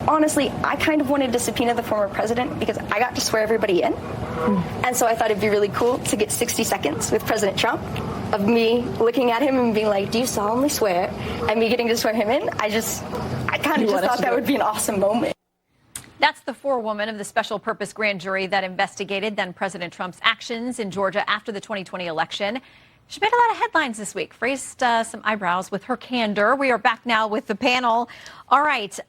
honestly, I kind of wanted to subpoena the former president because I got to swear everybody in. And so I thought it'd be really cool to get 60 seconds with President Trump of me looking at him and being like, do you solemnly swear? And me getting to swear him in. I kind of just thought that would be an awesome moment. That's the forewoman of the special purpose grand jury that investigated then President Trump's actions in Georgia after the 2020 election. She made a lot of headlines this week, raised some eyebrows with her candor. We are back now with the panel. All right.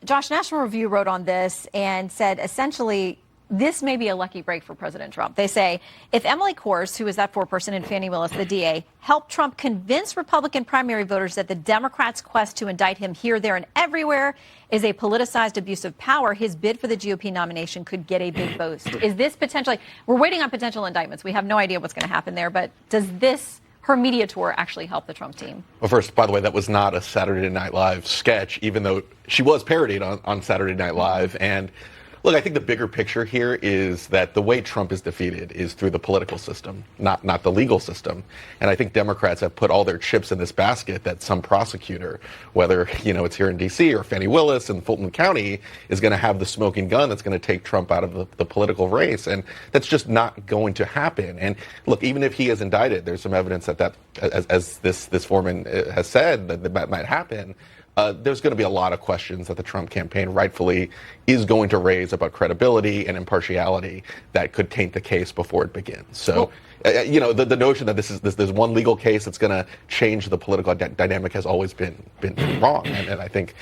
Josh, National Review wrote on this and said essentially this may be a lucky break for President Trump. They say if Emily Kors, who is that foreperson, and Fani Willis, the DA, helped Trump convince Republican primary voters that the Democrats' quest to indict him here, there, and everywhere is a politicized abuse of power, his bid for the GOP nomination could get a big boost. Is this potentially, we're waiting on potential indictments. We have no idea what's going to happen there, but does this, her media tour, actually help the Trump team? Well, first, by the way, that was not a Saturday Night Live sketch, even though she was parodied on Saturday Night Live. And look, I think the bigger picture here is that the way Trump is defeated is through the political system, not the legal system. And I think Democrats have put all their chips in this basket that some prosecutor, whether it's here in D.C. or Fani Willis in Fulton County, is going to have the smoking gun that's going to take Trump out of the political race. And that's just not going to happen. And look, even if he is indicted, there's some evidence that as this foreman has said, that might happen. There's going to be a lot of questions that the Trump campaign rightfully is going to raise about credibility and impartiality that could taint the case before it begins. So, the notion that there's one legal case that's going to change the political dynamic has always been wrong. And I think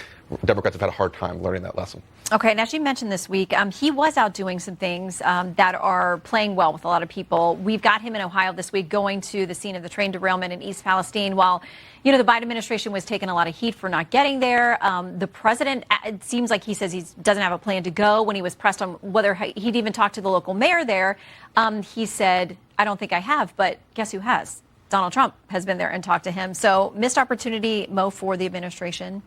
Democrats have had a hard time learning that lesson. Okay, and as you mentioned this week, he was out doing some things that are playing well with a lot of people. We've got him in Ohio this week going to the scene of the train derailment in East Palestine while, the Biden administration was taking a lot of heat for not getting there. The president, it seems like he says he doesn't have a plan to go. When he was pressed on whether he'd even talked to the local mayor there, he said, I don't think I have, but guess who has? Donald Trump has been there and talked to him. So missed opportunity, Mo, for the administration?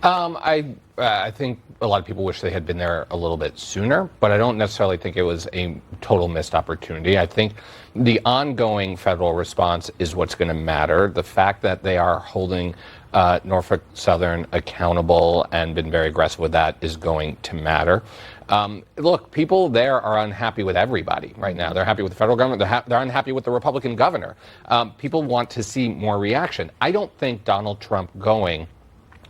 I think a lot of people wish they had been there a little bit sooner, but I don't necessarily think it was a total missed opportunity. I think the ongoing federal response is what's going to matter. The fact that they are holding Norfolk Southern accountable and been very aggressive with that is going to matter. Look, people there are unhappy with everybody right now. They're happy with the federal government. They're unhappy with the Republican governor. People want to see more reaction. I don't think Donald Trump going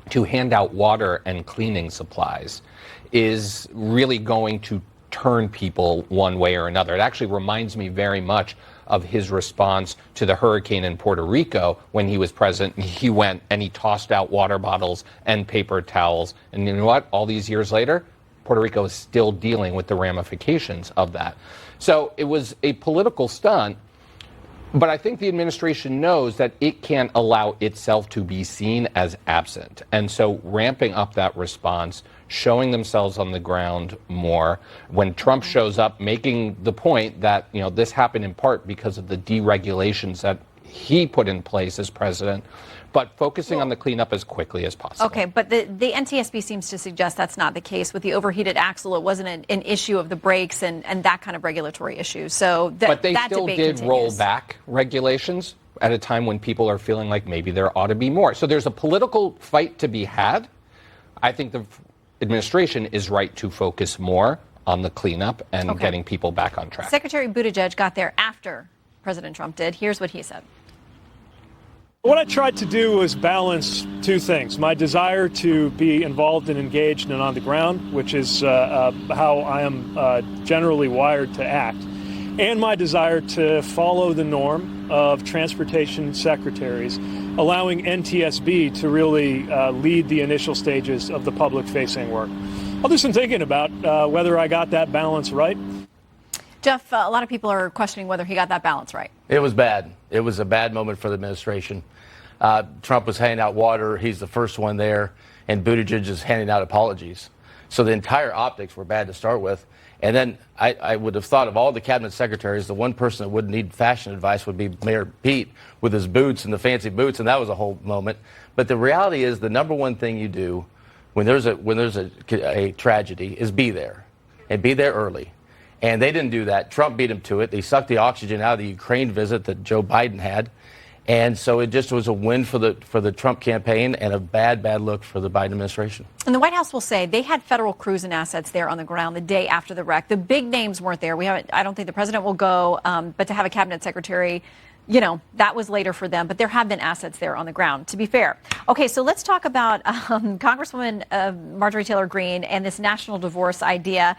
to hand out water and cleaning supplies is really going to turn people one way or another. It actually reminds me very much of his response to the hurricane in Puerto Rico when he was president. He went and he tossed out water bottles and paper towels. And you know what? All these years later, Puerto Rico is still dealing with the ramifications of that. So it was a political stunt. But I think the administration knows that it can't allow itself to be seen as absent. And so ramping up that response, showing themselves on the ground more. When Trump shows up, making the point that, this happened in part because of the deregulations that he put in place as president, but focusing on the cleanup as quickly as possible. Okay, but the NTSB seems to suggest that's not the case. With the overheated axle, it wasn't an issue of the brakes and that kind of regulatory issue. So but they that still debate did continues. roll back regulations at a time when people are feeling like maybe there ought to be more. So there's a political fight to be had. I think the administration is right to focus more on the cleanup and getting people back on track. Secretary Buttigieg got there after President Trump did. Here's what he said. What I tried to do was balance two things. My desire to be involved and engaged and on the ground, which is how I am generally wired to act, and my desire to follow the norm of transportation secretaries, allowing NTSB to really lead the initial stages of the public-facing work. I'll do some thinking about whether I got that balance right. Jeff, a lot of people are questioning whether he got that balance right. It was bad. It was a bad moment for the administration. Trump was handing out water. He's the first one there. And Buttigieg is handing out apologies. So the entire optics were bad to start with. And then I would have thought of all the cabinet secretaries, the one person that wouldn't need fashion advice would be Mayor Pete with his boots and the fancy boots. And that was a whole moment. But the reality is the number one thing you do when there's a tragedy is be there and be there early. And they didn't do that. Trump beat him to it. They sucked the oxygen out of the Ukraine visit that Joe Biden had. And so it just was a win for the Trump campaign and a bad look for the Biden administration. And the White House will say they had federal crews and assets there on the ground the day after the wreck. The big names weren't there. I don't think the president will go, but to have a cabinet secretary, that was later for them. But there have been assets there on the ground, to be fair. Okay, so let's talk about Congresswoman Marjorie Taylor Greene and this national divorce idea.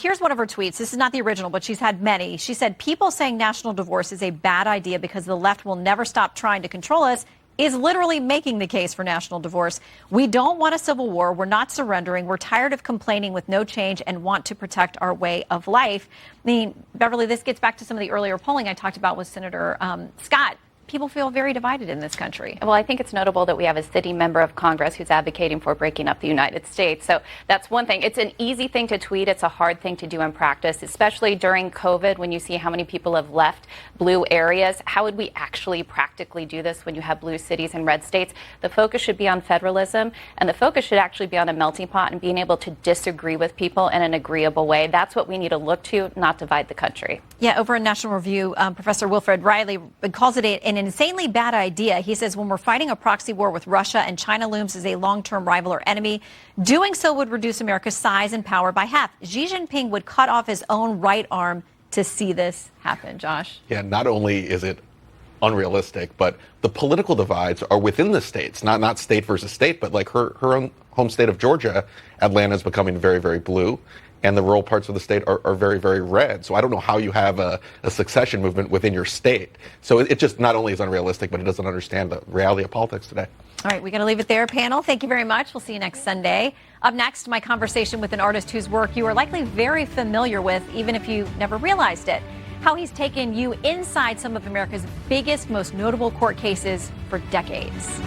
Here's one of her tweets. This is not the original, but she's had many. She said, people saying national divorce is a bad idea because the left will never stop trying to control us is literally making the case for national divorce. We don't want a civil war. We're not surrendering. We're tired of complaining with no change and want to protect our way of life. I mean, Beverly, this gets back to some of the earlier polling I talked about with Senator Scott. People feel very divided in this country. Well, I think it's notable that we have a sitting member of Congress who's advocating for breaking up the United States. So that's one thing. It's an easy thing to tweet. It's a hard thing to do in practice, especially during COVID when you see how many people have left blue areas. How would we actually practically do this when you have blue cities and red states? The focus should be on federalism, and the focus should actually be on a melting pot and being able to disagree with people in an agreeable way. That's what we need to look to, not divide the country. Yeah, over in National Review, Professor Wilfred Riley calls it an insanely bad idea. He says when we're fighting a proxy war with Russia and China looms as a long-term rival or enemy, doing so would reduce America's size and power by half. Xi Jinping would cut off his own right arm to see this happen, Josh. Yeah, not only is it unrealistic, but the political divides are within the states, not state versus state, but like her own home state of Georgia, Atlanta is becoming very, very blue. And the rural parts of the state are very, very red. So I don't know how you have a succession movement within your state. So it just not only is unrealistic, but it doesn't understand the reality of politics today. All right, we got to leave it there, panel. Thank you very much. We'll see you next Sunday. Up next, my conversation with an artist whose work you are likely very familiar with, even if you never realized it. How he's taken you inside some of America's biggest, most notable court cases for decades.